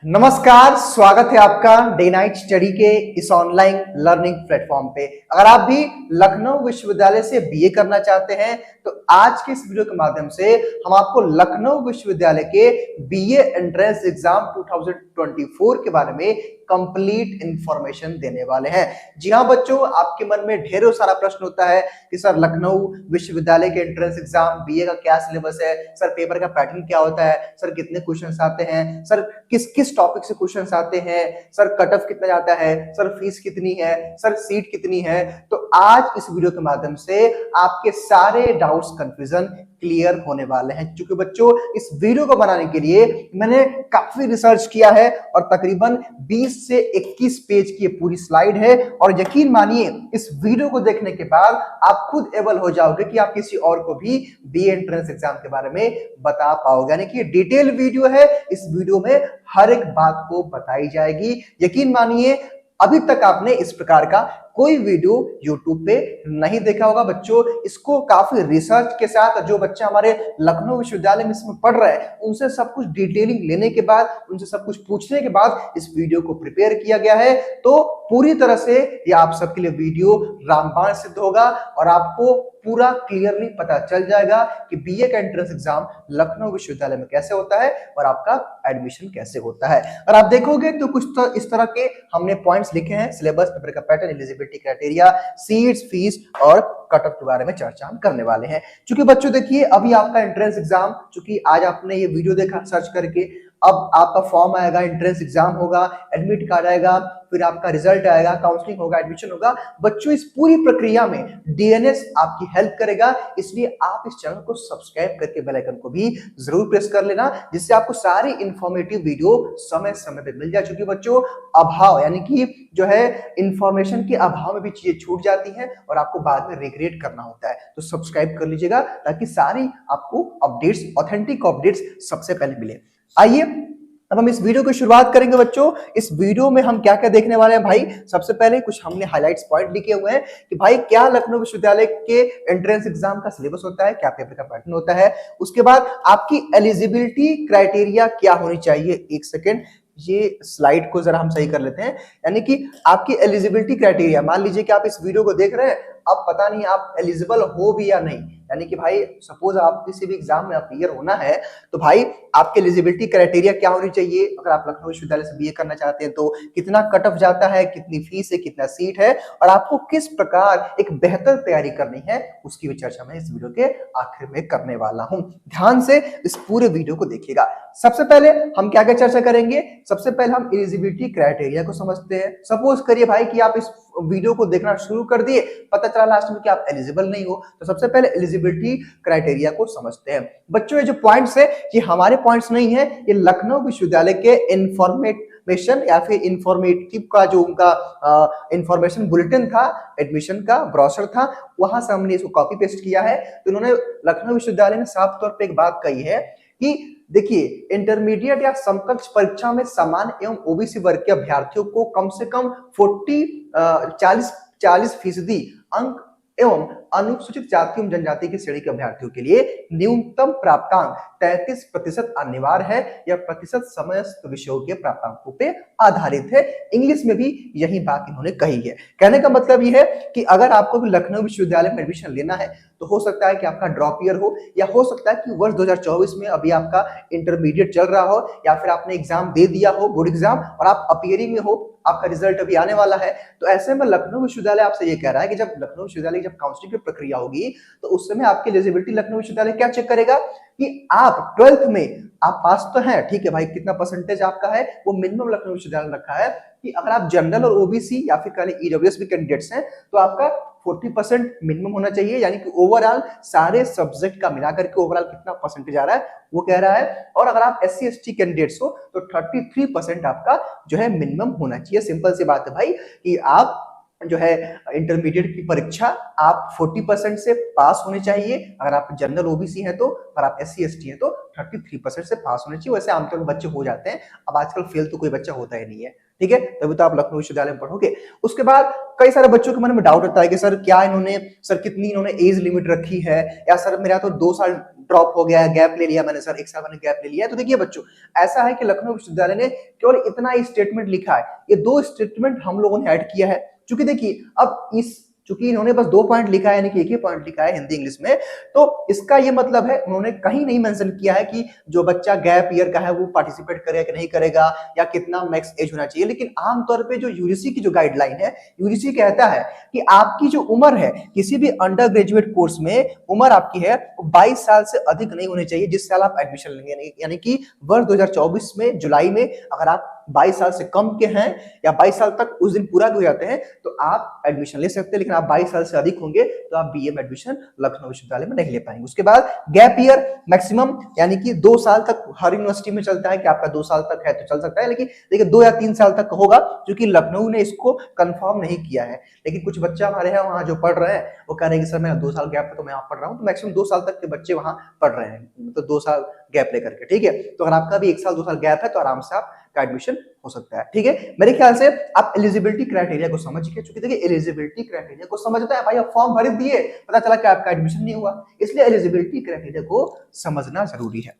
नमस्कार, स्वागत है आपका डे नाइट स्टडी के इस ऑनलाइन लर्निंग प्लेटफॉर्म पे। अगर आप भी लखनऊ विश्वविद्यालय से बीए करना चाहते हैं तो आज के इस वीडियो के माध्यम से हम आपको लखनऊ विश्वविद्यालय के बीए एंट्रेंस एग्जाम 2024 के बारे में कंप्लीट इंफॉर्मेशन देने वाले हैं। जी हाँ बच्चों, आपके मन में ढेरों सारा प्रश्न होता है कि सर लखनऊ विश्वविद्यालय के एंट्रेंस एग्जाम बीए का क्या सिलेबस है, सर पेपर का पैटर्न क्या होता है, सर कितने क्वेश्चंस आते हैं, सर किस किस टॉपिक से क्वेश्चंस आते हैं, सर कट ऑफ कितना जाता है, सर फीस कितनी है, सर सीट कितनी है। तो आज इस वीडियो के माध्यम से आपके सारे डाउट्स कंफ्यूजन क्लियर होने वाले हैं। क्योंकि बच्चों इस वीडियो को बनाने के लिए मैंने काफी रिसर्च किया है और तकरीबन 20 से 21 पेज की पूरी स्लाइड है और यकीन मानिए इस वीडियो को देखने के बाद आप खुद एबल हो जाओगे कि आप किसी और को भी बीए एंट्रेंस एग्जाम के बारे में बता पाओगे। यानी कि डिटेल वीडियो है, इस वीडियो में हर एक बात को बताई जाएगी। यकीन मानिए अभी तक आपने इस प्रकार का कोई वीडियो YouTube पे नहीं देखा होगा। बच्चों इसको काफी रिसर्च के साथ जो बच्चे हमारे लखनऊ विश्वविद्यालय में इसमें पढ़ रहे हैं उनसे सब कुछ डिटेलिंग लेने के बाद, उनसे सब कुछ पूछने के बाद इस वीडियो को प्रिपेयर किया गया है। तो पूरी तरह से ये आप सबके लिए वीडियो रामबाण सिद्ध होगा और आपको पूरा क्लियरली पता चल जाएगा कि बीए का एंट्रेंस एग्जाम लखनऊ विश्वविद्यालय में कैसे होता है और आपका एडमिशन कैसे होता है। और आप देखोगे तो कुछ तो इस तरह के हमने पॉइंट्स लिखे हैं, सिलेबस, पेपर का pattern, eligibility criteria, seats, fees और कट ऑफ के बारे में चर्चा हम करने वाले हैं। क्योंकि बच्चों देखिए अभी आपका एंट्रेंस एग्जाम, चूंकि आज आपने ये वीडियो देखा सर्च करके, अब आपका फॉर्म आएगा, एंट्रेंस एग्जाम होगा, एडमिट कार्ड आएगा, फिर आपका रिजल्ट आएगा, काउंसलिंग होगा, एडमिशन होगा। बच्चों इस पूरी प्रक्रिया में डीएनएस आपकी हेल्प करेगा, इसलिए आप इस चैनल को सब्सक्राइब करके बेल आइकन को भी जरूर प्रेस कर लेना, जिससे आपको सारी इंफॉर्मेटिव वीडियो समय समय पे मिल जाए। क्योंकि बच्चों अभाव यानी कि जो है इंफॉर्मेशन के अभाव में भी चीजें छूट जाती हैं और आपको बाद में रिग्रेट करना होता है। तो सब्सक्राइब कर लीजिएगा ताकि सारी आपको अपडेट्स, ऑथेंटिक अपडेट्स सबसे पहले मिले। आइए अब हम इस वीडियो की शुरुआत करेंगे। बच्चों इस वीडियो में हम क्या क्या देखने वाले हैं भाई, सबसे पहले कुछ हमने हाइलाइट्स पॉइंट लिखे हुए हैं कि भाई क्या लखनऊ विश्वविद्यालय के एंट्रेंस एग्जाम का सिलेबस होता है, क्या पेपर का पैटर्न होता है। उसके बाद आपकी एलिजिबिलिटी क्राइटेरिया क्या होनी चाहिए। एक सेकेंड, ये स्लाइड को जरा हम सही कर लेते हैं। यानी कि आपकी एलिजिबिलिटी क्राइटेरिया, मान लीजिए कि आप इस वीडियो को देख रहे हैं, अब पता नहीं आप एलिजिबल हो भी या नहीं। यानी कि भाई सपोज आप किसी भी एग्जाम में अपीयर होना है तो भाई आपके एलिजिबिलिटी क्राइटेरिया क्या होनी चाहिए। अगर आप लखनऊ विश्वविद्यालय से बीए करना चाहते हैं तो कितना कट ऑफ जाता है, कितनी फीस है, कितना सीट है और आपको किस प्रकार एक बेहतर तैयारी करनी है, उसकी भी चर्चा मैं इस वीडियो के आखिर में करने वाला हूं। ध्यान से इस पूरे वीडियो को देखिएगा। सबसे पहले हम क्या क्या चर्चा करेंगे। सबसे पहले हम एलिजिबिलिटी क्राइटेरिया को समझते हैं। सपोज करिए भाई कि आप इस वीडियो को देखना शुरू कर दिए, पता चला लास्ट में कि आप एलिजिबल नहीं हो, तो सबसे पहले एलिजिबिलिटी क्राइटेरिया को समझते हैं। बच्चों ये जो पॉइंट्स है ये हमारे पॉइंट्स नहीं है, ये लखनऊ विश्वविद्यालय के इंफॉर्मेशन या फिर इंफॉर्मेटिव का जो उनका इंफॉर्मेशन बुलेटिन था, एडमिशन का ब्रोशर था, वहां से हमने इसको कॉपी पेस्ट किया है। तो उन्होंने लखनऊ विश्वविद्यालय ने साफ तौर पर एक बात कही है कि देखिए इंटरमीडिएट या समकक्ष परीक्षा में सामान्य एवं ओबीसी वर्ग के अभ्यर्थियों को कम से कम 40% अंक एवं अनुसूचित जाति एवं जनजाति की श्रेणी के अभ्यर्थियों के लिए न्यूनतम प्राप्तांक 33% अनिवार्य है। यह प्रतिशत समस्त विषयों के प्राप्तांकों पे आधारित है। इंग्लिश में भी यही बात इन्होंने कही है। कहने का मतलब यह है कि अगर आपको भी लखनऊ विश्वविद्यालय में एडमिशन लेना है तो हो सकता है कि आपका ड्रॉप ईयर हो, या हो सकता है कि वर्ष 2024 में अभी आपका इंटरमीडिएट चल रहा हो, या फिर आपने एग्जाम दे दिया हो, बोर्ड एग्जाम, और आप अपीयरिंग में हो, आपका रिजल्ट अभी आने वाला है। तो ऐसे में लखनऊ विश्वविद्यालय आपसे ये कह रहा है कि जब लखनऊ विश्वविद्यालय जब काउंसलिंग की प्रक्रिया होगी तो उस समय आपकी एलिजिबिलिटी लखनऊ विश्वविद्यालय क्या चेक करेगा कि आप 12th में आप पास तो हैं, ठीक है भाई, कितना परसेंटेज आपका है वो मिनिमम लखनऊ विश्वविद्यालय ने रखा है कि अगर आप जनरल और ओबीसी या फिर कह ईडब्ल्यूएस भी कैंडिडेट्स हैं तो आपका 40% मिनिमम होना चाहिए। यानी कि ओवरऑल सारे सब्जेक्ट का मिलाकर के ओवरऑल कितना परसेंटेज आ रहा है वो कह रहा है। और अगर आप SC ST कैंडिडेट्स हो तो 33% आपका जो है मिनिमम होना चाहिए। सिंपल सी बात है भाई कि आप जो है इंटरमीडिएट की परीक्षा आप 40% से पास होने चाहिए। अगर आप जनरल ओबीसी हैं तो, और आप SC ST हैं तो 33% से पास होने चाहिए। वैसे आमतौर पर बच्चे हो जाते हैं, अब आजकल फेल तो कोई बच्चा होता ही नहीं है, ठीक है, तभी तो आप लखनऊ विश्वविद्यालय में पढ़ोगे। उसके बाद कई सारे बच्चों के मन में डाउट होता है कि सर क्या इन्होंने, सर कितनी इन्होंने एज लिमिट रखी है, या सर मेरा तो 2 साल ड्रॉप हो गया है, गैप ले लिया मैंने, सर 1 साल मैंने गैप ले लिया है। तो देखिए बच्चों, ऐसा है कि लखनऊ विश्वविद्यालय ने केवल इतना ही स्टेटमेंट लिखा है, ये 2 स्टेटमेंट हम लोगों ने ऐड किया है। चूंकि देखिए अब इस, चूंकि इन्होंने बस 2 पॉइंट लिखा है, यानी कि एक ही पॉइंट लिखा है हिंदी इंग्लिश में, तो इसका ये मतलब है उन्होंने कहीं नहीं मेंशन किया है कि जो बच्चा गैप ईयर का है वो पार्टिसिपेट करेगा कि नहीं करेगा, या कितना मैक्स एज होना चाहिए। लेकिन आमतौर पे जो यूजीसी की जो गाइडलाइन है, यूजीसी कहता है कि आपकी जो उम्र है किसी भी अंडर ग्रेजुएट कोर्स में, उम्र आपकी है 22 साल से अधिक नहीं होनी चाहिए जिस साल आप एडमिशन लेंगे। यानी कि वर्ष 2024 में जुलाई में अगर आप 22 साल से कम के हैं या 22 साल तक उस दिन पूरा भी हो जाते हैं तो आप एडमिशन ले सकते हैं, लेकिन आप 22 साल से अधिक होंगे तो आप बीए में एडमिशन लखनऊ विश्वविद्यालय में नहीं ले पाएंगे। उसके बाद गैप ईयर मैक्सिमम, यानी कि 2 साल तक हर यूनिवर्सिटी में चलता है कि आपका 2 साल तक है तो चल सकता है, लेकिन देखिए 2 या 3 साल तक होगा, क्योंकि लखनऊ ने इसको कंफर्म नहीं किया है। लेकिन कुछ बच्चे हमारे यहाँ वहाँ जो पढ़ रहे हैं वो कह रहे हैं कि सर मेरा 2 साल गैप है तो मैं यहाँ पढ़ रहा हूँ, तो मैक्सिमम 2 साल तक के बच्चे वहाँ पढ़ रहे हैं, तो 2 साल गैप लेकर के, ठीक है। तो अगर आपका भी 1 साल 2 साल गैप है तो आराम से आपका एडमिशन हो सकता है, ठीक है। मेरे ख्याल से आप एलिजिबिलिटी क्राइटेरिया को समझ गए, क्योंकि देखिए एलिजिबिलिटी क्राइटेरिया को समझता है, भाई आप फॉर्म भर दिए, पता चला कि आपका एडमिशन नहीं हुआ, इसलिए एलिजिबिलिटी क्राइटेरिया को समझना जरूरी है।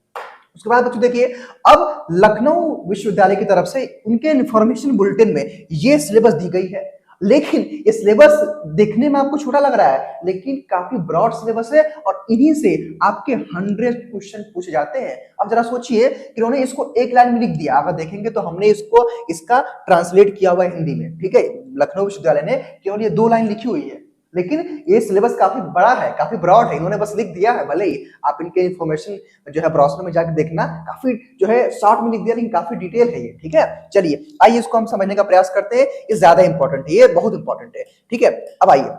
उसके बाद बच्चों देखिए, अब लखनऊ विश्वविद्यालय की तरफ से उनके इन्फॉर्मेशन बुलेटिन में ये सिलेबस दी गई है, लेकिन ये सिलेबस देखने में आपको छोटा लग रहा है, लेकिन काफी ब्रॉड सिलेबस है और इन्हीं से आपके 100 क्वेश्चन पूछे जाते हैं। अब जरा सोचिए कि उन्होंने इसको एक लाइन में लिख दिया, अगर देखेंगे तो हमने इसको इसका ट्रांसलेट किया हुआ है हिंदी में, ठीक है। लखनऊ विश्वविद्यालय ने केवल ये 2 लाइन लिखी हुई है, लेकिन ये सिलेबस काफी बड़ा है, काफी ब्रॉड है, इन्होंने बस लिख दिया है। भले ही आप इनके इन्फॉर्मेशन जो है ब्राउज़र में जाकर देखना, काफी जो है शॉर्ट में लिख दिया, लेकिन काफी डिटेल है ये, ठीक है। चलिए आइए इसको हम समझने का प्रयास करते हैं, ये ज्यादा इंपॉर्टेंट है, ये बहुत इंपॉर्टेंट है, ठीक है। अब आइए,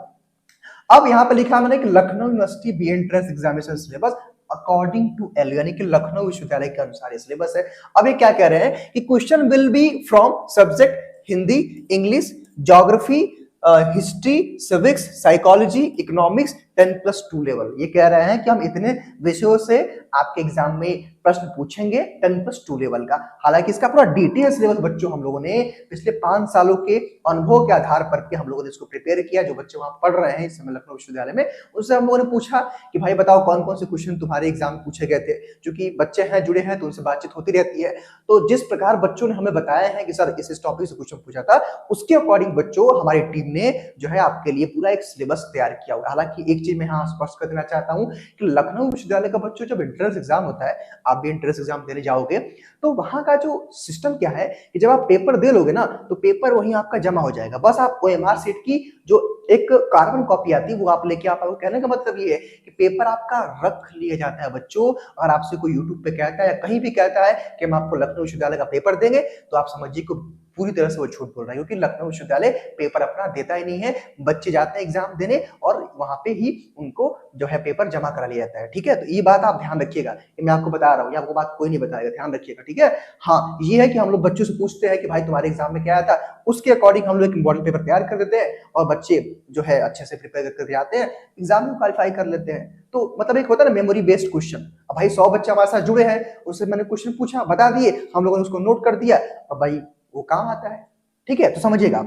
अब यहाँ पे लिखा मैंने कि Lucknow university B entrance examination syllabus according to L, यानी कि लखनऊ विश्वविद्यालय के अनुसार ये सिलेबस है। अब ये क्या कह रहे हैं कि question will be from subject Hindi, English, geography, history, civics, psychology, economics 10+2 level. ये कह रहे हैं कि हम इतने विषयों से आपके एग्जाम में प्रश्न पूछेंगे 10+2 लेवल का। हालांकि इसका पूरा डिटेल सिलेबस बच्चों हम लोगों ने पिछले 5 सालों के अनुभव के आधार पर के हम लोगों ने इसको प्रिपेयर किया। जो बच्चे वहां पढ़ रहे हैं इस समय लखनऊ विश्वविद्यालय में, उससे हम लोगों ने पूछा कि भाई बताओ कौन कौन से क्वेश्चन तुम्हारे एग्जाम में पूछे गए थे, क्योंकि बच्चे हैं जुड़े हैं तो उनसे बातचीत होती रहती है। तो जिस प्रकार बच्चों ने हमें बताया है कि सर इस टॉपिक से क्वेश्चन पूछा था, उसके अकॉर्डिंग बच्चों हमारी टीम ने जो है आपके लिए पूरा एक सिलेबस तैयार किया हुआ है। हालांकि एक चीज मैं यहाँ स्पष्ट कर देना चाहता हूँ कि लखनऊ विश्वविद्यालय का बच्चों जब एंट्रेंस एग्जाम होता है, आप भी एंट्रेंस एग्जाम देने जाओगे, तो वहां का जो सिस्टम क्या है कि जब आप पेपर दे लोगे ना तो पेपर वहीं आपका जमा हो जाएगा। बस आप ओएमआर सीट की जो एक कार्बन कॉपी आती है वो आप लेके आप, कहने का मतलब ये है कि पेपर आपका रख लिया जाता है बच्चों। अगर आपसे कोई यूट्यूब पे कहता है या कहीं भी कहता है कि हम आपको लखनऊ विश्वविद्यालय का पेपर देंगे, तो आप समझिए कि पूरी तरह से वो झूठ बोल रहा है, क्योंकि लखनऊ विश्वविद्यालय पेपर अपना देता ही नहीं है। बच्चे जाते हैं एग्जाम देने और वहां पे ही उनको जो है पेपर जमा करा लिया जाता है, ठीक है। तो ये बात आप ध्यान रखिएगा, मैं आपको बता रहा हूँ, आपको बात कोई नहीं बताएगा, ध्यान रखिएगा, ठीक है। हाँ, ये है कि हम लोग बच्चों से पूछते हैं कि भाई तुम्हारे एग्जाम में क्या आया था, उसके अकॉर्डिंग हम लोग एक इंपॉर्टेंट पेपर तैयार कर देते हैं और बच्चे जो है अच्छे से प्रिपेयर करके जाते हैं, एग्जाम में क्वालिफाई कर लेते हैं। तो मतलब एक होता है ना मेमोरी बेस्ड क्वेश्चन। अब भाई 100 बच्चे हमारे साथ जुड़े हैं, उससे मैंने क्वेश्चन पूछा, बता दिए, हम लोगों ने उसको नोट कर दिया, और भाई वो काम आता है, ठीक है। तो समझिएगा,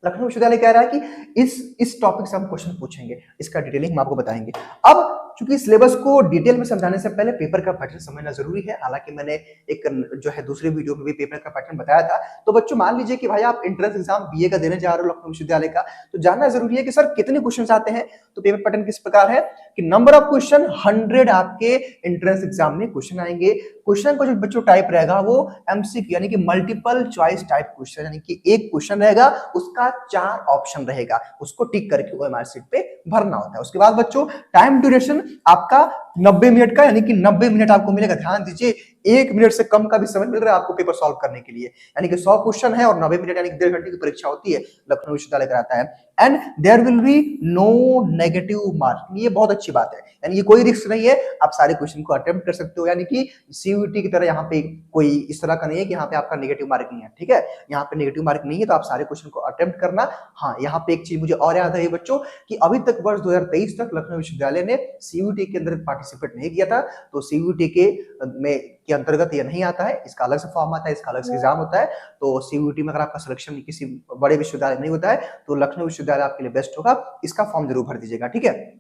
लखनऊ विश्वविद्यालय कह रहा है कि इस टॉपिक से हम क्वेश्चन पूछेंगे, इसका डिटेलिंग हम आपको बताएंगे। अब चूंकि सिलेबस को डिटेल में समझाने से पहले पेपर का पैटर्न समझना जरूरी है। हालांकि मैंने एक जो है दूसरे वीडियो में भी पेपर का पैटर्न बताया था। तो बच्चों मान लीजिए कि भाई आप एंट्रेंस एग्जाम बीए का देने जा रहे हो लखनऊ विश्वविद्यालय का, तो जानना जरूरी है कि सर कितने क्वेश्चन आते हैं। तो पेपर पैटर्न किस प्रकार है कि नंबर ऑफ क्वेश्चन 100 आपके एंट्रेंस एग्जाम में क्वेश्चन आएंगे। क्वेश्चन का जो बच्चों टाइप रहेगा वो एमसीक्यू यानी कि मल्टीपल चॉइस टाइप क्वेश्चन, यानी कि एक क्वेश्चन रहेगा उसका 4 ऑप्शन रहेगा, उसको टिक करके ओएमआर शीट पे भरना होता है। उसके बाद बच्चों टाइम ड्यूरेशन आपका 90 मिनट का, यानी कि 90 मिनट आपको मिलेगा। ध्यान दीजिए, 1 मिनट से कम का भी समय मिल रहा है आपको पेपर सॉल्व करने के लिए, यानी कि 100 क्वेश्चन है और 90 मिनट यानी कि 1.5 घंटे की परीक्षा होती है, लखनऊ विश्वविद्यालय कराता है। And there will be no negative marking, ये बहुत अच्छी बात है, यानी ये कोई रिस्क नहीं है, आप सारे क्वेश्चन को अटेम्प्ट कर सकते हो, यानी कि सीयूईटी की तरह यहाँ पे कोई इस तरह का नहीं है कि यहाँ पे आपका नेगेटिव मार्किंग है, ठीक है। यहाँ पे नेगेटिव मार्किंग नहीं है, तो आप सारे क्वेश्चन को अटेम्प्ट करना। हाँ, यहाँ पे एक चीज मुझे और याद है बच्चों कि अभी तक वर्ष 2023 तक लखनऊ विश्वविद्यालय ने सीयूईटी के अंदर पार्टिसिपेट नहीं किया था। तो सीयूईटी के में के अंतर्गत ये नहीं आता है, इसका अलग से फॉर्म आता है, इसका अलग से एग्जाम होता है। तो सीयूईटी में अगर आपका सिलेक्शन किसी बड़े विश्वविद्यालय नहीं होता है तो लखनऊ विश्वविद्यालय आपके लिए बेस्ट होगा, इसका फॉर्म जरूर भर दीजिएगा, ठीक है।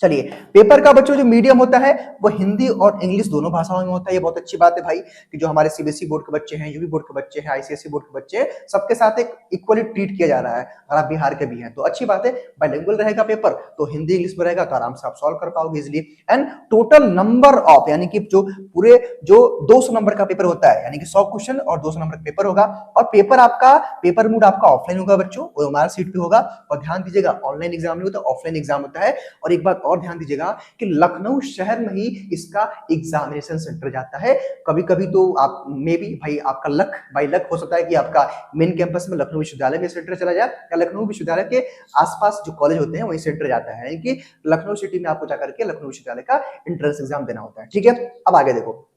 चलिए, पेपर का बच्चों जो मीडियम होता है वो हिंदी और इंग्लिश दोनों भाषाओं में होता है। ये बहुत अच्छी बात है भाई कि जो हमारे सीबीएसई बोर्ड के बच्चे हैं, यूपी बोर्ड के बच्चे हैं, आईसीएसई बोर्ड के बच्चे हैं, सबके साथ एक इक्वली ट्रीट किया जा रहा है। अगर आप बिहार के भी हैं तो अच्छी बात है, बाइलिंगुअल रहेगा पेपर तो हिंदी इंग्लिश में रहेगा तो आराम से आप सॉल्व कर पाओगे easily. And total number of यानी कि जो पूरे जो 200 नंबर का पेपर होता है, यानी कि 100 क्वेश्चन और 200 नंबर का पेपर होगा। और पेपर मोड आपका ऑफलाइन होगा बच्चों, ओएमआर सीट पे होगा। और ध्यान दीजिएगा, ऑनलाइन एग्जाम नहीं होता, ऑफलाइन एग्जाम होता है। और एक बात और ध्यान दीजिएगा कि लखनऊ शहर में ही इसका एग्जामिनेशन सेंटर जाता है। कभी कभी तो आप मे बी भाई आपका लक बाई लक हो सकता है कि आपका मेन कैंपस में लखनऊ विश्वविद्यालय में सेंटर चला जाए, या लखनऊ विश्वविद्यालय के आसपास जो कॉलेज होते हैं वहीं सेंटर जाता है, यानी कि लखनऊ सिटी में आपको जाकर के लखनऊ विश्वविद्यालय का एंट्रेंस एग्जाम देना होता है, ठीक है। अब आगे देखो,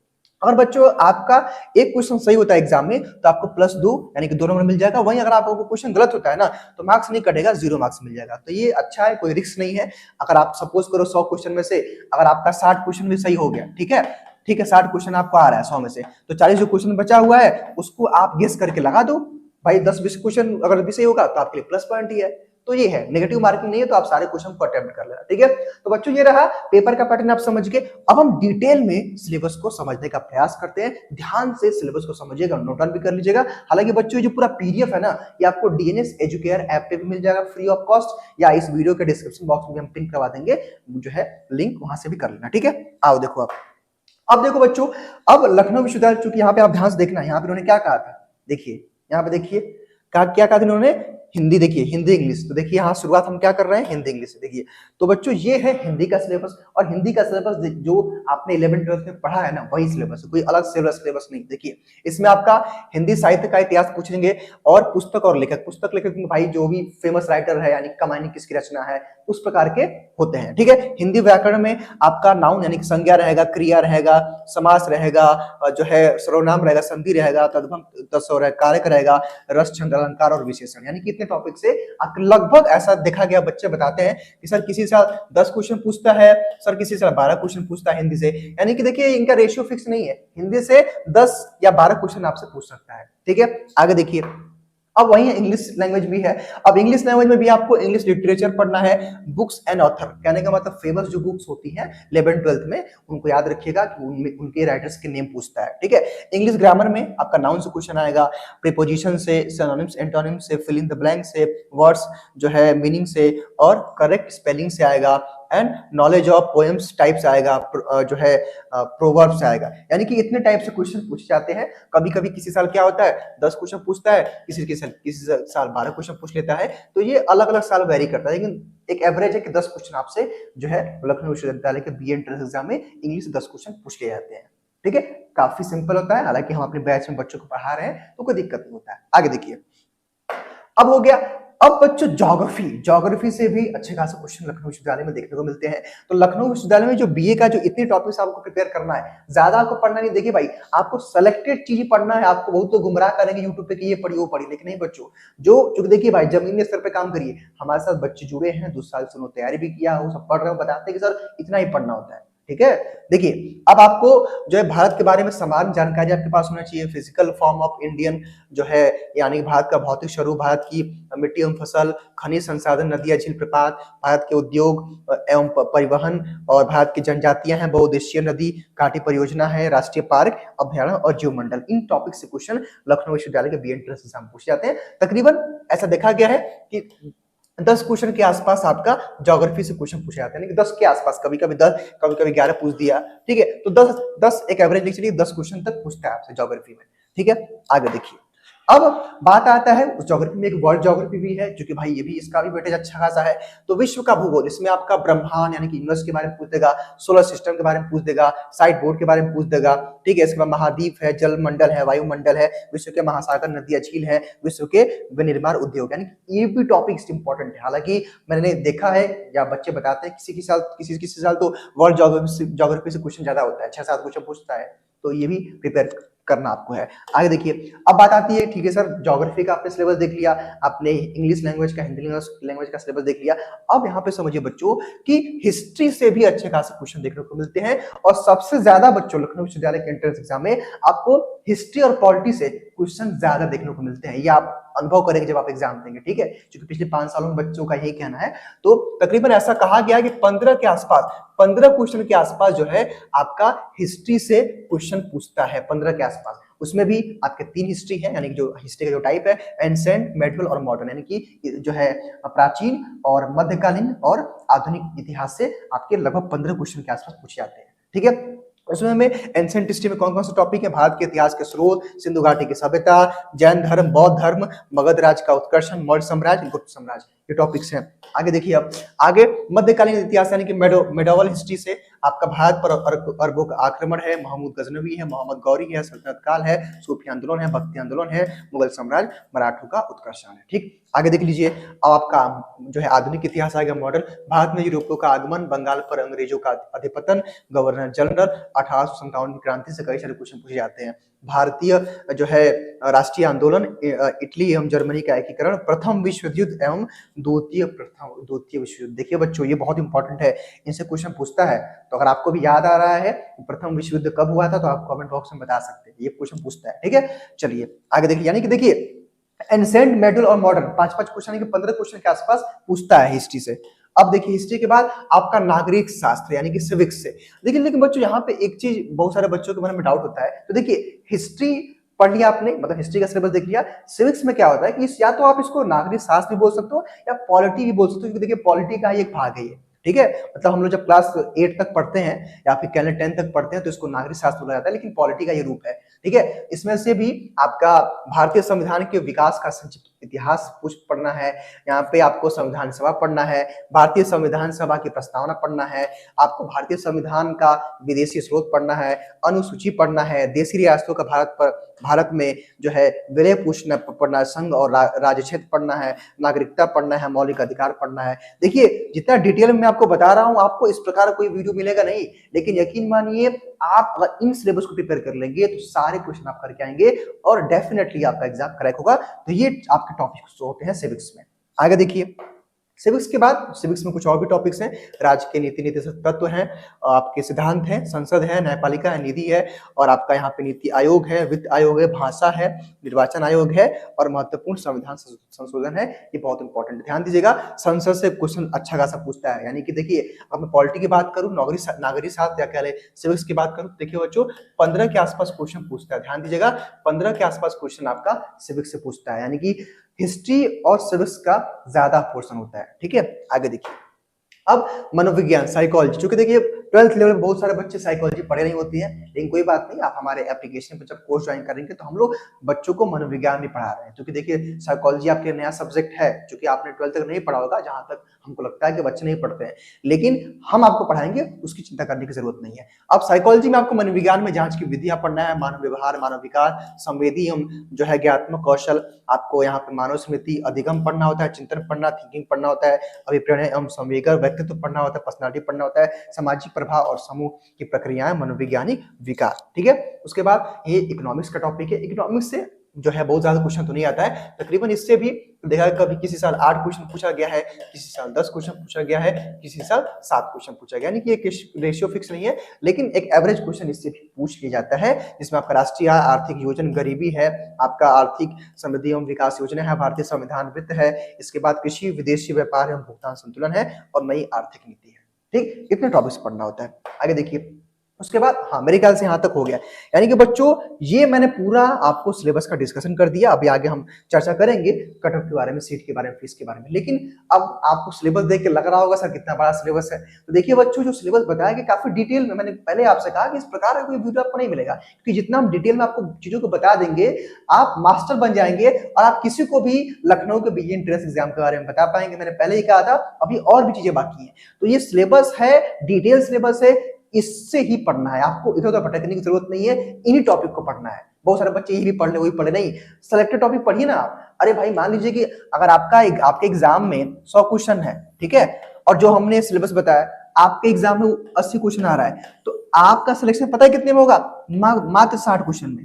अगर बच्चों आपका एक क्वेश्चन सही होता है एग्जाम में तो आपको +2 यानी कि 2 नंबर मिल जाएगा। वहीं अगर आपको क्वेश्चन गलत होता है ना तो मार्क्स नहीं कटेगा, 0 मार्क्स मिल जाएगा। तो ये अच्छा है, कोई रिस्क नहीं है। अगर आप सपोज करो 100 क्वेश्चन में से अगर आपका 60 क्वेश्चन भी सही हो गया, ठीक है, 60 क्वेश्चन आपको आ रहा है 100 में से, तो 40 जो क्वेश्चन बचा हुआ है उसको आप गेस करके लगा दो भाई। 10-20 क्वेश्चन अगर भी सही होगा तो आपके लिए प्लस पॉइंट ही है। तो ये है, नेगेटिव मार्किंग नहीं है, तो आप सारे क्वेश्चन को अटेम्प्ट कर लेना, ठीक है। तो बच्चों ये रहा पेपर का पैटर्न, आप समझ गए। अब हम डिटेल में सिलेबस को समझने का प्रयास करते हैं। ध्यान से सिलेबस को समझिएगा, नोट डाउन भी कर लीजिएगा। हालांकि बच्चों जो पूरा पीडीएफ है ना, ये आपको डीएनएस एजुकेयर ऐप पे भी मिल जाएगा फ्री ऑफ कॉस्ट, या इस वीडियो के डिस्क्रिप्शन बॉक्स में हम पिन करवा देंगे, जो है लिंक, वहां से भी कर लेना, ठीक है। आओ देखो अब देखो बच्चों, अब लखनऊ विश्वविद्यालय, चूंकि यहाँ पे आप ध्यान से देखना, यहाँ पे उन्होंने क्या कहा था, देखिए यहाँ पे देखिए क्या कहा था इन्होंने, हिंदी। देखिए हिंदी इंग्लिश, तो देखिए यहाँ शुरुआत हम क्या कर रहे हैं, हिंदी इंग्लिश से। देखिए तो बच्चों ये है हिंदी का सिलेबस, और हिंदी का सिलेबस जो आपने 11th-12th में पढ़ा है ना, वही सिलेबस है, कोई अलग सिलेबस नहीं। देखिए इसमें आपका हिंदी साहित्य का इतिहास पूछेंगे, और पुस्तक और लेखक। पुस्तक लेखक में भाई जो भी फेमस राइटर है, यानी कमानी किसकी रचना है, उस प्रकार के होते हैं, ठीक है। हिंदी व्याकरण में आपका नाउन यानी कि संज्ञा रहेगा, क्रिया रहेगा, समास रहेगा, जो है सर्वनाम रहेगा, संधि रहेगा, तद्भव तत्सम कारक रहेगा, रस छंद अलंकार और विशेषण, यानी कि इतने टॉपिक से आपके लगभग ऐसा देखा गया, बच्चे बताते हैं कि सर किसी साल 10 क्वेश्चन पूछता है, सर किसी साल 12 क्वेश्चन पूछता है हिंदी से। यानी कि देखिए इनका रेशियो फिक्स नहीं है, हिंदी से 10 या 12 क्वेश्चन आपसे पूछ सकता है, ठीक है। आगे देखिए, अब वही इंग्लिश लैंग्वेज भी है। अब इंग्लिश लैंग्वेज में भी आपको इंग्लिश लिटरेचर पढ़ना है, बुक्स एंड ऑथर, कहने का मतलब फेमस जो बुक्स होती हैं 11th-12th में, उनको याद रखिएगा कि उनके राइटर्स के नेम पूछता है, ठीक है। इंग्लिश ग्रामर में आपका नाउन से क्वेश्चन आएगा, प्रीपोजिशन से, सिनोनिम्स एंटोनिम्स से, फिल इन द ब्लैंक से, वर्ड्स जो है मीनिंग से, और करेक्ट स्पेलिंग से आएगा, and knowledge of poems type से आएगा, जो है प्रोवर्ब से आएगा। यानी कि इतने टाइप से क्वेश्चन पूछे जाते हैं। कभी कभी किसी साल क्या होता है 10 क्वेश्चन पूछता है, किसी साल 12 क्वेश्चन पूछ लेता है। तो ये अलग अलग साल वेरी करता है, लेकिन एक एवरेज है कि 10 क्वेश्चन आपसे जो है लखनऊ विश्वविद्यालय के बीए एंट्रेंस एग्जाम में इंग्लिश 10 क्वेश्चन पूछ लिए जाते हैं, ठीक है। काफी सिंपल होता है, हालांकि हम अपने बैच में बच्चों को पढ़ा रहे हैं तो कोई दिक्कत नहीं होता है। आगे देखिए, अब हो गया, अब बच्चों ज्योग्राफी से भी अच्छे खासे क्वेश्चन लखनऊ विश्वविद्यालय में देखने को मिलते हैं। तो लखनऊ विश्वविद्यालय में जो बीए का जो इतने टॉपिक्स आपको प्रिपेयर करना है, ज्यादा आपको पढ़ना नहीं। देखिए भाई, आपको सेलेक्टेड चीज पढ़ना है। आपको बहुत तो गुमराह करेंगे यूट्यूब पे कि ये पढ़ी वो पढ़ी, लेकिन नहीं बच्चों, जो देखिए भाई जमीनी स्तर पे काम करिए। हमारे साथ बच्चे जुड़े हैं, 2 साल से उन्होंने तैयारी भी किया, वो सब पढ़ रहे हो, बताते हैं कि सर इतना ही पढ़ना होता है, ठीक है। देखिए अब आपको जो है भारत के बारे में समान जानकारी आपके पास होना चाहिए। फिजिकल फॉर्म ऑफ इंडियन जो है, यानी भारत का भौतिक स्वरूप, भारत की मिट्टी एवं फसल, खनिज संसाधन, नदियां, झील, प्रपात, भारत के उद्योग एवं परिवहन, और भारत की जनजातियां हैं, बहुउद्देशीय नदी, घाटी परियोजना है, राष्ट्रीय पार्क, अभ्यारण्य और जीव मंडल। इन टॉपिक से क्वेश्चन लखनऊ विश्वविद्यालय के बीए एंट्रेंस एग्जाम पूछे जाते हैं। तकरीबन ऐसा देखा गया है कि 10 क्वेश्चन के आसपास आपका ज्योग्राफी से क्वेश्चन पूछे जाते हैं, 10 के आसपास, कभी कभी 10, कभी कभी 11 पूछ दिया, ठीक है। तो 10 एक एवरेज लिख चलिए, 10 क्वेश्चन तक पूछता है आपसे ज्योग्राफी में, ठीक है। आगे देखिए, अब बात आता है उस ज्योग्राफी में, एक वर्ल्ड ज्योग्राफी भी है, जो कि भाई ये भी इसका भी वेटेज अच्छा खासा है। तो विश्व का भूगोल, इसमें आपका ब्रह्मांड यानी कि यूनिवर्स के बारे में पूछ देगा, सोलर सिस्टम के बारे में पूछ देगा, साइड बोर्ड के बारे में पूछ देगा, ठीक है। इसके बाद महाद्वीप है, जल मंडल है, वायुमंडल है, विश्व के महासागर, नदियां, झील है, विश्व के विनिर्माण उद्योग, यानी ये भी टॉपिक्स इंपॉर्टेंट है। हालांकि मैंने देखा है या बच्चे बताते हैं किसी साल तो वर्ल्ड ज्योग्राफी से क्वेश्चन ज्यादा होता है, 6-7 क्वेश्चन पूछता है। तो ये भी प्रिपेयर करना आपको है। आगे देखिए, अब बात आती है, ठीक है सर, ज्योग्राफी का आपने सिलेबस देख लिया, आपने इंग्लिश लैंग्वेज का, हिंदी लैंग्वेज का सिलेबस देख लिया। अब यहाँ पे समझिए बच्चों कि हिस्ट्री से भी अच्छे खासे क्वेश्चन देखने को मिलते हैं, और सबसे ज्यादा बच्चों लखनऊ विश्वविद्यालय के एंट्रेंस एग्जाम में आपको हिस्ट्री और पॉलिटी से क्वेश्चन ज्यादा देखने को मिलते हैं। ये आप अनुभव करेंगे जब आप एग्जाम देंगे, ठीक है, क्योंकि पिछले 5 सालों में बच्चों का यही कहना है। तो तकरीबन ऐसा कहा गया कि 15 के आसपास, 15 क्वेश्चन के आसपास जो है आपका हिस्ट्री से क्वेश्चन पूछता है, 15 के आसपास। उसमें भी आपके 3 हिस्ट्री है, यानी कि जो हिस्ट्री का जो टाइप है एंसेंट, मेडिवल और मॉडर्न, यानी कि जो है प्राचीन और मध्यकालीन और आधुनिक इतिहास से आपके लगभग 15 क्वेश्चन के आसपास पूछे जाते हैं, ठीक है। उसमें हमें एंसेंट हिस्ट्री में कौन कौन से टॉपिक है, भारत के इतिहास के स्रोत, सिंधु घाटी की सभ्यता, जैन धर्म, बौद्ध धर्म, मगध राज का उत्कर्षण, मौर्य साम्राज्य, गुप्त साम्राज्य, ये टॉपिक्स हैं। आगे देखिए, अब आगे मध्यकालीन इतिहास यानी कि मेडोवल हिस्ट्री से आपका भारत पर अरबों का आक्रमण है, महमूद गजनवी है, मोहम्मद गौरी है, सल्तनत काल है, सूफी आंदोलन है, भक्ति आंदोलन है, मुगल साम्राज्य, मराठों का उत्कर्षण है, ठीक। आगे देख लीजिए, अब आपका जो है आधुनिक इतिहास आ गया, मॉडर्न, भारत में यूरोपियों का आगमन, बंगाल पर अंग्रेजों का अधिपतन, गवर्नर जनरल, 1857 की क्रांति से कई सारे क्वेश्चन पूछे जाते हैं। भारतीय जो है राष्ट्रीय आंदोलन, इटली एवं जर्मनी का एकीकरण, प्रथम विश्व युद्ध एवं द्वितीय विश्व युद्ध। देखिए बच्चों, ये बहुत इंपॉर्टेंट है, इनसे क्वेश्चन पूछता है। तो अगर आपको भी याद आ रहा है प्रथम विश्व युद्ध कब हुआ था तो आप कमेंट बॉक्स में बता सकते हैं, ये क्वेश्चन पूछता है, ठीक है। चलिए आगे देखिए, यानी कि देखिए एंसेंट, मेडल और मॉडर्न 5-5 क्वेश्चन, 15 क्वेश्चन के आसपास पूछता है हिस्ट्री से। अब देखिए, हिस्ट्री के बाद आपका नागरिक शास्त्र यानी कि सिविक्स से। लेकिन बच्चों यहाँ पे एक चीज बहुत सारे बच्चों के मन में डाउट होता है। तो देखिए, हिस्ट्री पढ़ लिया आपने, मतलब हिस्ट्री का सिलेबस देख लिया, सिविक्स में क्या होता है कि या तो आप इसको नागरिक शास्त्र भी बोल सकते हो या पॉलिटी भी बोल सकते हो, क्योंकि देखिए पॉलिटी का ही एक भाग है ये, ठीक है। मतलब हम लोग जब क्लास 8 तक पढ़ते हैं या फिर कहले 10 तक पढ़ते हैं तो इसको नागरिक शास्त्र बोला जाता है, लेकिन पॉलिटी का ये रूप है, ठीक है। इसमें से भी आपका भारतीय संविधान के विकास का संक्षिप्त इतिहास पढ़ना है, यहाँ पे आपको संविधान सभा पढ़ना है, भारतीय संविधान सभा की प्रस्तावना पढ़ना है, आपको भारतीय संविधान का विदेशी स्रोत पढ़ना है, अनुसूची पढ़ना है, देशी रियासतों का भारत में जो है विलय पूछना पढ़ना है, संघ और राज्य क्षेत्र पढ़ना है, नागरिकता पढ़ना है, मौलिक अधिकार पढ़ना है। देखिए जितना डिटेल में आपको बता रहा हूं, आपको इस प्रकार कोई वीडियो मिलेगा नहीं, लेकिन यकीन मानिए आप अगर इन सिलेबस को प्रिपेयर कर लेंगे तो सारे क्वेश्चन आप करके आएंगे और डेफिनेटली आपका एग्जाम क्रैक होगा। तो ये आपके टॉपिक्स होते हैं सिविक्स में। आगे देखिए, सिविक्स के बाद सिविक्स में कुछ और भी टॉपिक्स हैं, राज्य के नीति नीति तत्व हैं, आपके सिद्धांत हैं, संसद है, न्यायपालिका है, निधि है, और आपका यहाँ पे नीति आयोग है, वित्त आयोग है, भाषा है, निर्वाचन आयोग है, और महत्वपूर्ण संविधान संशोधन है। ये बहुत इंपॉर्टेंट, ध्यान दीजिएगा, संसद से क्वेश्चन अच्छा खासा पूछता है। यानी कि देखिए, अब मैं पॉलिटी की बात करूँ, नागरिक शास्त्र या कह ले सिविक्स की बात करूँ, देखिए बच्चों 15 के आसपास क्वेश्चन पूछता है। ध्यान दीजिएगा, 15 के आसपास क्वेश्चन आपका सिविक्स से पूछता है, यानी कि हिस्ट्री और सिविक्स का ज्यादा पोर्शन होता है, ठीक है। आगे देखिए, अब मनोविज्ञान, साइकोलॉजी, क्योंकि देखिए 12th लेवल में बहुत सारे बच्चे साइकोलॉजी पढ़े नहीं होती है, लेकिन कोई बात नहीं, आप हमारे एप्लीकेशन पर जब कोर्स ज्वाइन करेंगे तो हम लोग बच्चों को मनोविज्ञान भी पढ़ा रहे हैं। क्योंकि देखिए साइकोलॉजी आपके नया सब्जेक्ट है, जो कि आपने 12th तक नहीं पढ़ा होगा, जहां तक हमको लगता है कि बच्चे नहीं पढ़ते हैं, लेकिन हम आपको पढ़ाएंगे, उसकी चिंता करने की जरूरत नहीं है। अब साइकोलॉजी में आपको मनोविज्ञान में जांच की विधियां पढ़ना है, मानव व्यवहार, मानव विकास, संवेदी एवं जो है ज्ञात्मक कौशल, आपको यहाँ पे मानव स्मृति, अधिगम पढ़ना होता है, चिंतन पढ़ना, थिंकिंग पढ़ना होता है, अभिप्राय एवं संवेग, व्यक्तित्व पढ़ना होता है, पर्सनालिटी पढ़ना होता है, सामाजिक प्रभाव और समूह की प्रक्रियाएं, मनोवैज्ञानिक विकास, ठीक है। उसके बाद ये इकोनॉमिक्स का टॉपिक है। इकोनॉमिक्स से जो है बहुत ज्यादा क्वेश्चन तो नहीं आता है, तकरीबन इससे भी देखा कभी किसी साल 8 क्वेश्चन पूछा गया है, किसी साल 10 क्वेश्चन पूछा गया है, किसी साल 7 क्वेश्चन पूछा गया, यानी कि एक रेशियो फिक्स नहीं है, लेकिन एक एवरेज क्वेश्चन इससे भी पूछ लिया जाता है, जिसमें आपका राष्ट्रीय आर्थिक योजना, गरीबी है, आपका आर्थिक समृद्धि एवं विकास योजना है, भारतीय संविधान, वित्त है, इसके बाद कृषि, विदेशी व्यापार एवं भुगतान संतुलन है, और नई आर्थिक नीति है, ठीक। इतने टॉपिक्स पढ़ना होता है। आगे देखिए, उसके बाद हाँ मेरे ख्याल से यहाँ तक हो गया, यानी कि बच्चों ये मैंने पूरा आपको सिलेबस का डिस्कशन कर दिया। अभी आगे हम चर्चा करेंगे कट ऑफ के बारे में, सीट के बारे में, फीस के बारे में। लेकिन अब आपको सिलेबस देख के लग रहा होगा सर कितना बड़ा सिलेबस है। तो देखिए बच्चों, जो सिलेबस बताया कि काफी डिटेल में, मैंने पहले आपसे कहा कि इस प्रकार का कोई वीडियो आपको नहीं मिलेगा, क्योंकि जितना हम डिटेल में आपको चीजों को बता देंगे आप मास्टर बन जाएंगे और आप किसी को भी लखनऊ के बीए एंट्रेंस एग्जाम के बारे में बता पाएंगे। मैंने पहले ही कहा था, अभी और भी चीजें बाकी हैं। तो ये सिलेबस है, डिटेल सिलेबस है, इससे ही पढ़ना है, आपको इधर उधर भटकने की जरूरत नहीं है, इन्हीं टॉपिक को पढ़ना है। बहुत सारे बच्चे ये भी पढ़ ले, वही पढ़े, नहीं, सिलेक्टेड टॉपिक पढ़िए ना आप। अरे भाई मान लीजिए कि अगर आपके एग्जाम में 100 क्वेश्चन है, ठीक है, और जो हमने सिलेबस बताया आपके एग्जाम में 80 क्वेश्चन आ रहा है, तो आपका सिलेक्शन पता है कितने में होगा? मात्र 60 क्वेश्चन में।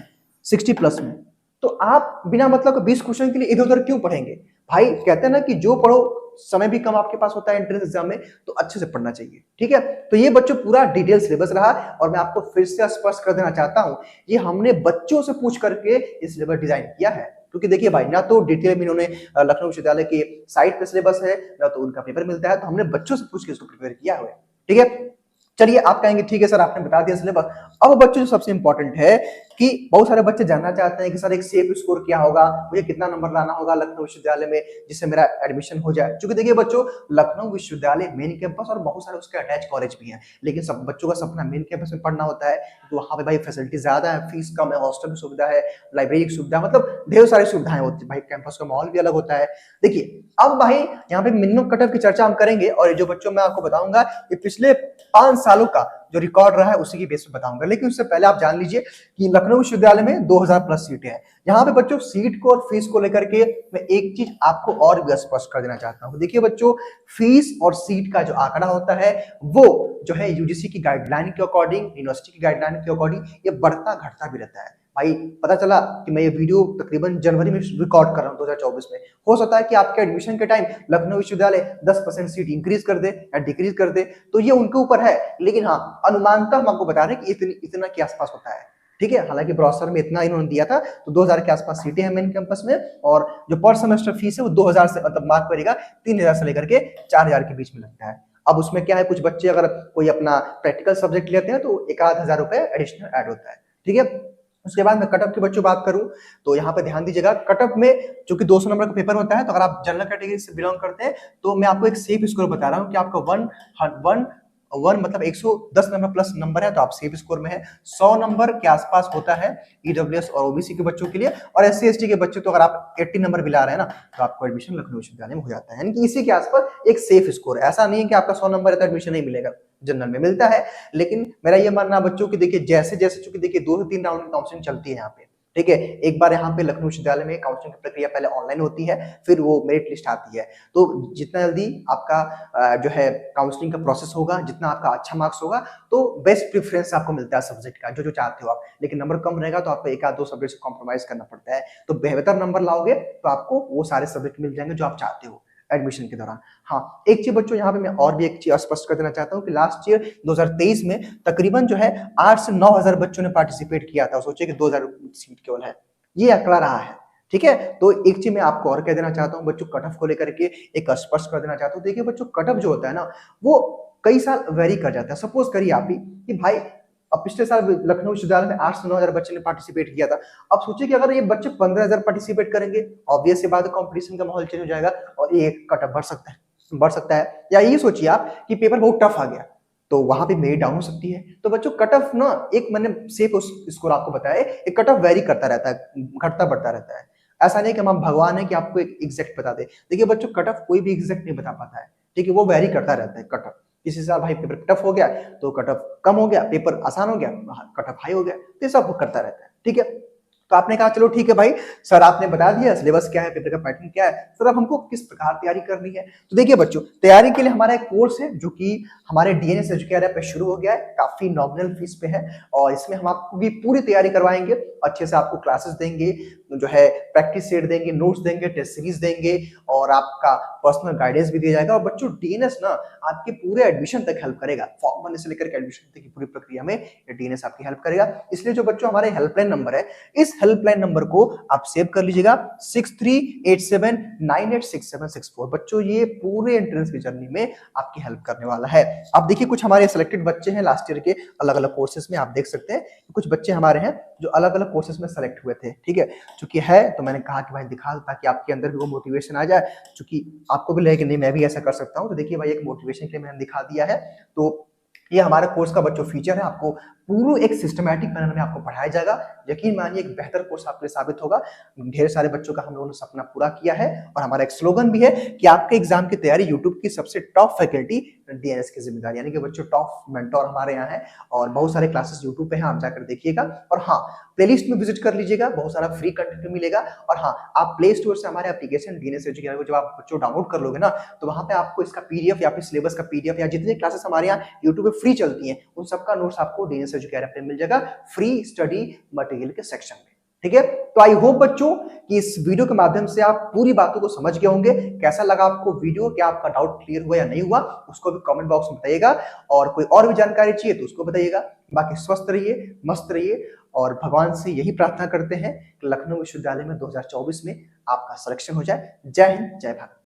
60+ में। तो आप बिना मतलब के 20 क्वेश्चन के लिए इधर उधर क्यों पढ़ेंगे? भाई कहते हैं ना कि जो पढ़ो, समय भी कम आपके पास होता है एंट्रेंस एग्जाम में, तो अच्छे से पढ़ना चाहिए। ठीक है, तो ये बच्चों पूरा डिटेल सिलेबस रहा और मैं आपको फिर से स्पष्ट कर देना चाहता हूं, ये हमने बच्चों से पूछ करके ये सिलेबस डिजाइन किया है। क्योंकि देखिए भाई, ना तो डिटेल में इन्होंने लखनऊ विश्वविद्यालय के साइट पे सिलेबस है, ना तो उनका पेपर मिलता है, तो हमने बच्चों से पूछ के इसको प्रिपेयर किया हुआ है। ठीक है, चलिए आप कहेंगे ठीक है सर आपने बता दिया सिलेबस। अब बच्चों जो सबसे इंपॉर्टेंट है कि बहुत सारे बच्चे जानना चाहते हैं कि सर एक सेफ स्कोर क्या होगा, मुझे कितना नंबर लाना होगा लखनऊ विश्वविद्यालय में जिससे मेरा एडमिशन हो जाए। क्योंकि देखिए बच्चों, लखनऊ विश्वविद्यालय मेन कैंपस और बहुत सारे उसके अटैच कॉलेज भी हैं, लेकिन सब बच्चों का सपना मेन कैंपस में पढ़ना होता है। तो वहाँ पे भाई फैसिलिटी ज्यादा है, फीस कम है, हॉस्टल की सुविधा है, लाइब्रेरी की सुविधा, मतलब ढेर सारी सुविधाएं होती है भाई। कैंपस का माहौल भी अलग होता है। देखिए अब भाई यहाँ पे मिनिमम कट ऑफ की चर्चा हम करेंगे और जो बच्चों मैं आपको बताऊंगा ये पिछले 5 सालों का जो रिकॉर्ड रहा है उसी की बेस पे बताऊंगा। लेकिन उससे पहले आप जान लीजिए कि लखनऊ विश्वविद्यालय में 2000+ सीटें हैं। यहाँ पे बच्चों सीट को और फीस को लेकर के मैं एक चीज आपको और भी स्पष्ट कर देना चाहता हूँ। देखिए बच्चों, फीस और सीट का जो आंकड़ा होता है वो जो है यूजीसी की गाइडलाइन के अकॉर्डिंग, यूनिवर्सिटी की गाइडलाइन के अकॉर्डिंग ये बढ़ता घटता भी रहता है। भाई पता चला कि मैं ये वीडियो तकरीबन जनवरी में रिकॉर्ड कर रहा हूँ 2024 में, हो सकता है कि आपके एडमिशन के टाइम लखनऊ विश्वविद्यालय 10% सीट इंक्रीज कर दे या डिक्रीज कर दे, तो ये उनके ऊपर है। लेकिन हाँ, अनुमानतः हम आपको बता रहे हैं कि इतना के आसपास होता है। ठीक है, हालांकि ब्रोशर में इतना इन्होंने दिया था, तो 2000 के आसपास सीटें हैं मेन कैंपस में, और जो पर सेमेस्टर फीस है वो 2000 से मतलब मार्क करेगा 3000 से लेकर के 4000 के बीच में लगता है। अब उसमें क्या है, कुछ बच्चे अगर कोई अपना प्रैक्टिकल सब्जेक्ट लेते हैं तो 1000 रुपए एडिशनल ऐड होता है। ठीक है, उसके बाद मैं कटअप की बच्चों बात करूं तो यहाँ पे ध्यान दीजिएगा, कटअप में चूंकि 200 नंबर का पेपर होता है, तो अगर आप जनरल कैटेगरी से बिलोंग करते हैं तो मैं आपको एक सेफ स्कोर बता रहा हूँ कि आपका वन मतलब 110 नंबर प्लस नंबर है तो आप सेफ स्कोर में है। 100 नंबर के आसपास होता है ईडब्ल्यूएस और ओबीसी के बच्चों के लिए, और एससी एसटी के बच्चे तो अगर आप 80 नंबर भी ला रहे हैं ना तो आपको एडमिशन लखनऊ विश्वविद्यालय में हो जाता है। यानी कि इसी के आसपास एक सेफ स्कोर है। ऐसा नहीं है कि आपका 100 नंबर है तो एडमिशन नहीं मिलेगा, जनरल में मिलता है। लेकिन मेरा ये मानना बच्चों की, देखिए जैसे जैसे चूंकि देखिए 2 से 3 राउंड की काउंसलिंग चलती है यहाँ पे। ठीक है, एक बार यहाँ पे लखनऊ विश्वविद्यालय में काउंसलिंग की प्रक्रिया पहले ऑनलाइन होती है, फिर वो मेरिट लिस्ट आती है। तो जितना जल्दी आपका जो है काउंसलिंग का प्रोसेस होगा, जितना आपका अच्छा मार्क्स होगा, तो बेस्ट प्रेफरेंस आपको मिलता है सब्जेक्ट का जो जो चाहते हो आप। लेकिन नंबर कम रहेगा तो आपको एक आध दो सब्जेक्ट से कॉम्प्रोमाइज करना पड़ता है। तो बेहतर नंबर लाओगे तो आपको वो सारे सब्जेक्ट मिल जाएंगे जो आप चाहते हो एडमिशन के दौरान। हाँ, एक चीज बच्चों यहाँ पे मैं और भी एक चीज स्पष्ट कर देना चाहता हूँ कि लास्ट ईयर 2023 में तकरीबन जो है 8 से 9000 बच्चों ने पार्टिसिपेट किया था। सोचिए कि 2000 सीट केवल है, ये आंकड़ा रहा है। ठीक है, तो एक चीज मैं आपको और कह देना चाहता हूँ बच्चों, कट ऑफ को लेकर के एक स्पष्ट कर देना चाहता हूँ। देखिए बच्चों, कट ऑफ जो होता है ना वो कई साल वेरी कर जाता है। सपोज करिए आप ही कि भाई अब पिछले साल लखनऊ विश्वविद्यालय में 8 से 9000 बच्चे ने पार्टिसिपेट किया था। अब सोचिए कि अगर ये बच्चे 15000 पार्टिसिपेट करेंगे, ऑब्वियस सी बात है कंपटीशन का माहौल चेंज हो जाएगा और ये कट ऑफ बढ़ सकता है। या ये सोचिए आप कि पेपर बहुत टफ आ गया तो वहां पे मेरिट डाउन हो सकती है। तो बच्चों कट ऑफ ना, एक मैंने सेफ स्कोर आपको बताया, एक कट ऑफ वेरी करता रहता है, घटता बढ़ता रहता है। ऐसा नहीं कि हम भगवान है कि आपको एक एग्जैक्ट बता दे। देखिए बच्चों, कट ऑफ कोई भी एग्जैक्ट नहीं बता पाता है। ठीक है, वो वेरी करता रहता है कट ऑफ। किसी साल भाई पेपर टफ हो गया तो कट ऑफ कम हो गया, पेपर आसान हो गया कट ऑफ हाई हो गया, तो ये सब करता रहता है। ठीक है, तो आपने कहा चलो ठीक है भाई, सर आपने बता दिया सिलेबस क्या है, पेपर का पैटर्न क्या है, सर अब हमको किस प्रकार तैयारी करनी है। तो देखिए बच्चों, तैयारी के लिए हमारा एक कोर्स है जो कि हमारे डीएनएस एजुकेटर ऐप पे शुरू हो गया है, काफी नॉमिनल फीस पे है, और इसमें हम आपको भी पूरी तैयारी करवाएंगे। अच्छे से आपको क्लासेस देंगे, जो है प्रैक्टिस सेट देंगे, नोट्स देंगे, टेस्ट सीरीज देंगे, और आपका पर्सनल गाइडेंस भी दिया जाएगा। और बच्चों डीएनएस ना आपके पूरे एडमिशन तक हेल्प करेगा, फॉर्म भरने से लेकर के एडमिशन तक की पूरी प्रक्रिया में डीएनएस आपकी हेल्प करेगा। इसलिए जो बच्चों हमारे हेल्पलाइन नंबर है, इस हेल्पलाइन नंबर को आप सेव कर लीजिएगा, 6387986764। बच्चों ये पूरे एंट्रेंस की जर्नी में आपकी हेल्प करने वाला है। अब देखिए कुछ हमारे सिलेक्टेड बच्चे हैं लास्ट ईयर के अलग अलग कोर्सेज में, आप देख सकते हैं कुछ बच्चे हमारे हैं जो अलग अलग कोर्सेज में सेलेक्ट हुए थे। ठीक है, चूंकि है तो मैंने कहा कि भाई दिखा, ताकि आपके अंदर भी वो मोटिवेशन आ जाए, चूंकि आपको भी लगे कि नहीं मैं भी ऐसा कर सकता हूं। तो देखिए भाई, एक मोटिवेशन के लिए मैंने दिखा दिया है। तो ये हमारे कोर्स का बच्चों फीचर है, आपको पूरे एक सिस्टमैटिक मैनर में आपको पढ़ाया जाएगा। यकीन मानिए एक बेहतर कोर्स आपके लिए साबित होगा। ढेर सारे बच्चों का हम लोगों ने सपना पूरा किया है, और हमारा एक स्लोगन भी है कि आपके एग्जाम की तैयारी यूट्यूब की सबसे टॉप फैकल्टी डीएनएस की जिम्मेदारी, यानी कि बच्चों टॉप मेंटोर हमारे यहाँ है, और बहुत सारे क्लासेस यूट्यूब पे हैं, आप जाकर देखिएगा। और हाँ, प्लेलिस्ट में विजिट कर लीजिएगा, बहुत सारा फ्री कंटेंट मिलेगा। और हाँ, आप प्ले स्टोर से हमारे एप्लीकेशन डीएनएस एजुकेटर को जब आप बच्चों डाउनलोड कर लोगे ना, तो वहां पे आपको इसका पीडीएफ या फिर सिलेबस का पीडीएफ या जितनी क्लासेस हमारे यहाँ यूट्यूब पे फ्री चलती हैं उन सबका नोट्स आपको डीएनएस एजुकेटर पे मिल जाएगा, फ्री स्टडी मटेरियल के सेक्शन में। ठीक है। तो आई होप बच्चों कि इस वीडियो के माध्यम से आप पूरी बातों को समझ गए होंगे। कैसा लगा आपको वीडियो, क्या आपका डाउट क्लियर हुआ या नहीं हुआ, उसको भी कमेंट बॉक्स में बताइएगा। और कोई और भी जानकारी चाहिए तो उसको बताइएगा। बाकी स्वस्थ रहिए, मस्त रहिए, और भगवान से यही प्रार्थना करते हैं कि लखनऊ विश्वविद्यालय में 2024 में आपका सिलेक्शन हो जाए। जय हिंद, जय भारत।